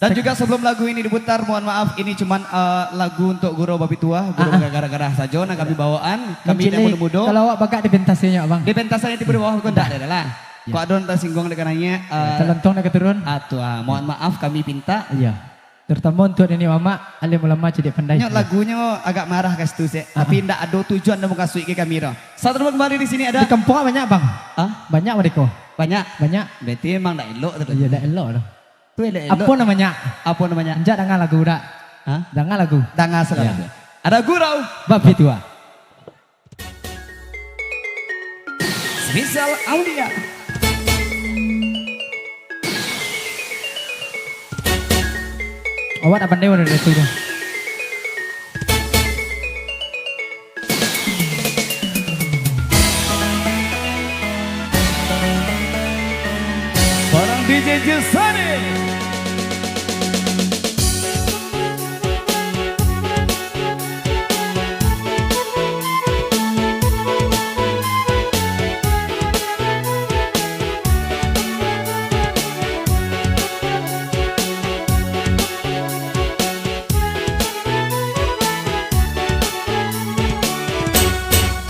Dan juga sebelum lagu ini diputar, mohon maaf ini cuman lagu untuk guru babi tua, guru gara-gara saja nah kami bawaan, kami tidak muda-muda. Kalau awak bakal di pentasnya bang. Di pentasnya di bawah kau tak ada lah. Kau adon tersinggung dengannya. Telentong nak turun. Mohon maaf kami pinta. Iya. Terutama untuk ini mama, alim ulama jadi pandai. Lagunya agak marah kas tu sih, tapi tidak ada tujuan dan muka suik ke kamera. Saat kembali di sini ada. Di kampung banyak bang. Banyak mereka. Banyak. Berarti emang tidak elok. Iya tidak elok loh. Apa namanya? Apa namanya? Enjak dengan lagu dak. Dengan lagu. Dengan selalu. Ada gurau babi tua. Spesial Aulia. Awak apa pandai udah itu dah. Barang DJ Jesani.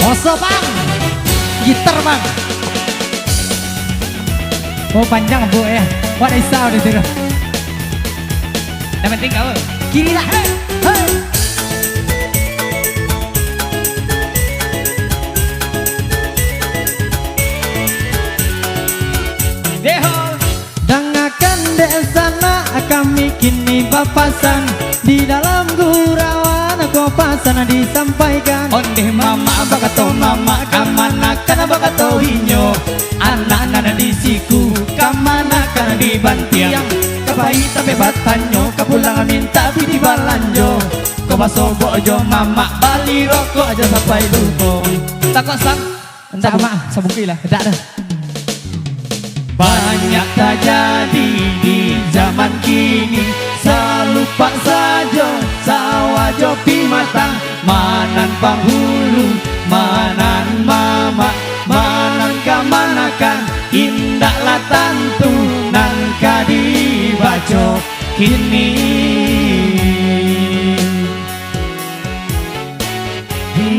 Oso bang, gitar bang. Oh panjang bu ya, what is sound di sini? Yang penting kau Kiri lah, hey. Deho. Dengarkan dek sana kami kini papasan di dalam gurauan aku pasan disampaikan. Onde mama bakato mama kamana kana bakato inyo anak nana di siku kamana kana di bantiang kapai tapi batanyo kapulang minta di balanjo ko basobo aja mama bali rokok aja sampai lupa takut sang Enggak mak, sabungki lah, enggak dah. banyak terjadi di zaman kini salupa saja sawajo pimatang manan panghulu manan mama manan kamanakan indaklah tantu nan kadibaco kini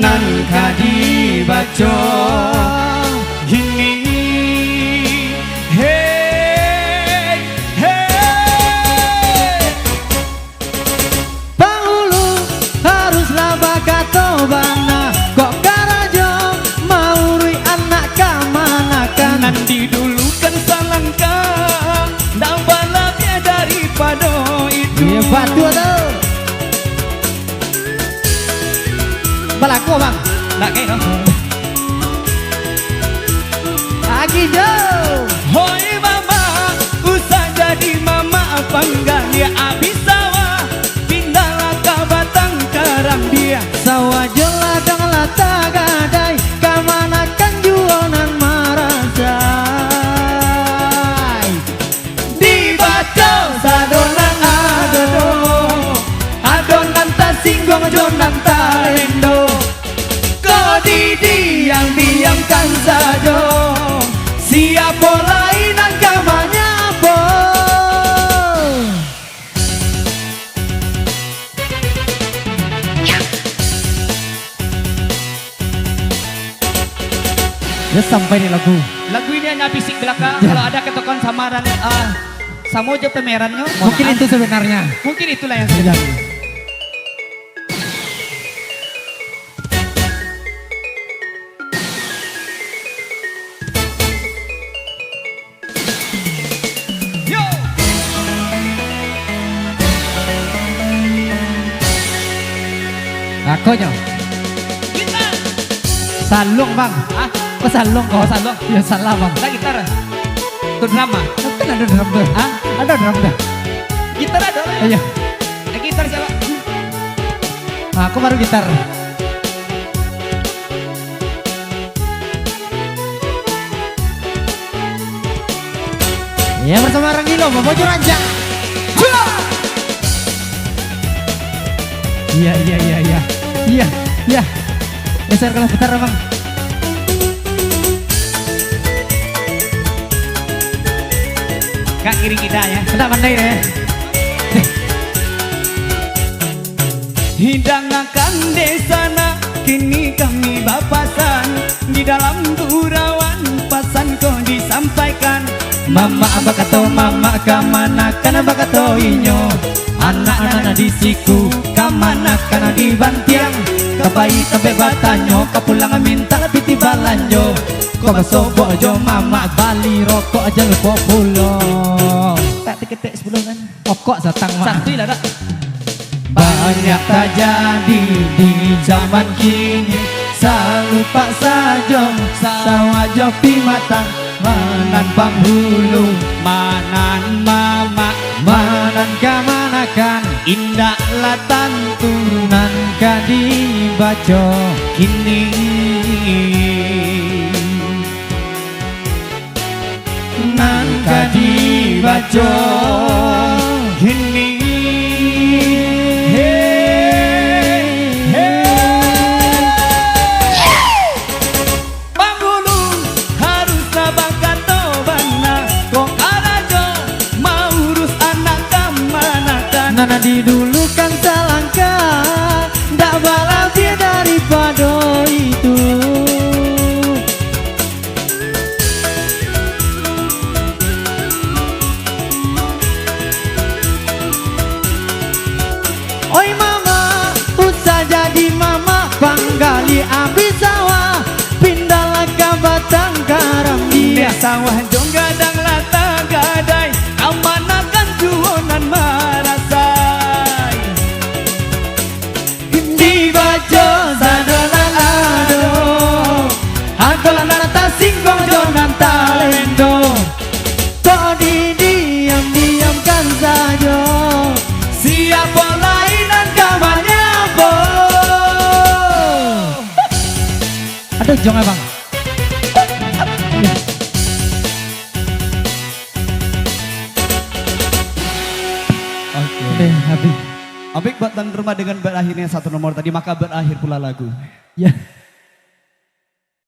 nan kadibaco kini. Bana kok karajo mauri anak kamanakan Nanti dulu kan salangkah dan balapnya daripada itu. Iya batu tuh balaku bang Nak kayak dong. lagi jauh. Hoi mama, usah jadi mama apa enggak dia habis sawah pindahlah ke batang karang dia. Sawah jeladang lata gadai kamanakan jualan marasai Dibaca sadonan adonan tak singgung jonan talendo kau diam diamkan saja siapa lain agamanya apa. ya sampai di lagu Lagu ini hanya fisik belakang. Kalau ada ketokan samaran sama aja pemerannya. mungkin itu sebenarnya Mungkin itulah yang terjadi. Yo. akonya Kita. salung bang kok salung kok salung? ya salah bang Ada gitar. Itu drama. kan ada drum tuh ada drum tuh Gitar ada. iya Ada gitar siapa? nah, aku baru gitar ya bersama Rangilo Bobo Raja iya geser kalau putar bang Gak kiri kita ya. tidak pandai deh Hidangakan desana, kini kami bapasan. Di dalam gurauan pasan kau disampaikan. Mama bakato mama kamana kana bakato inyo. Anak-anak di siku kamana kana di bantiang. Kapai sampai batanyo kapulang minta piti balanjo. Kau basobo jo mama bali rokok aja lupa pulo. Tak tiketek sebelum kan. Okok satang mak. Sakti lah dak. Banyak terjadi di zaman kini. Selalu pak sajong sawajo pimatang. Manan panghulu, manan mama, manan kamanakan. Indah latan turunan kadi baco kini. Nan kadi baco kini. Nana didulukan selangkah, ndak balau dia daripada itu. Oi mama, usah jadi mama, panggali abis sawah, pindahlah ke batang karam dia. Sawah jong gadang lata gadai, kamanakan juonan marasai. Di bajo sadonan ado, adolan nata singkong jonan talendo. Kok diam-diamkan saja, siapa lainan kamarnya bo. Aduh jong abang. Oke, habis. Apik buat tuan rumah dengan berakhirnya satu nomor tadi, maka berakhir pula lagu. Ya.